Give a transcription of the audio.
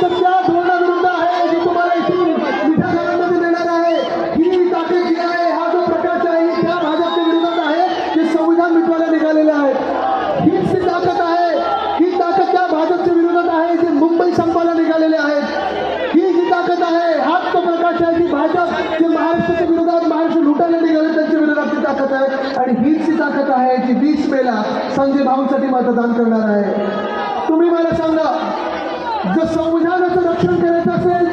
ताकद त्या धोरणाविरुद्ध आहे जी तुम्हाला इथून मिठ्या घरामध्ये देणार आहे। ही ताकद जी आहे, हा जो प्रकाश आहे, ही त्या भाजपच्या विरोधात आहे जे संविधान मिटवायला निघालेले आहेत। हीच ती ताकद आहे, ही ताकद त्या भाजपच्या विरोधात आहे जे मुंबई संपायला निघालेले आहेत। ही जी ताकद आहे, हाच तो प्रकाश आहे जी भाजप जे महाराष्ट्राच्या विरोधात महाराष्ट्र लुटायला निघाले त्यांच्या विरोधातची ताकद आहे। आणि हीच ती ताकद आहे जी 20 मेला संजय भाऊंसाठी मतदान करणार आहे। तुम्ही मला सांगा, जर संविधानाचं रक्षण करायचं असेल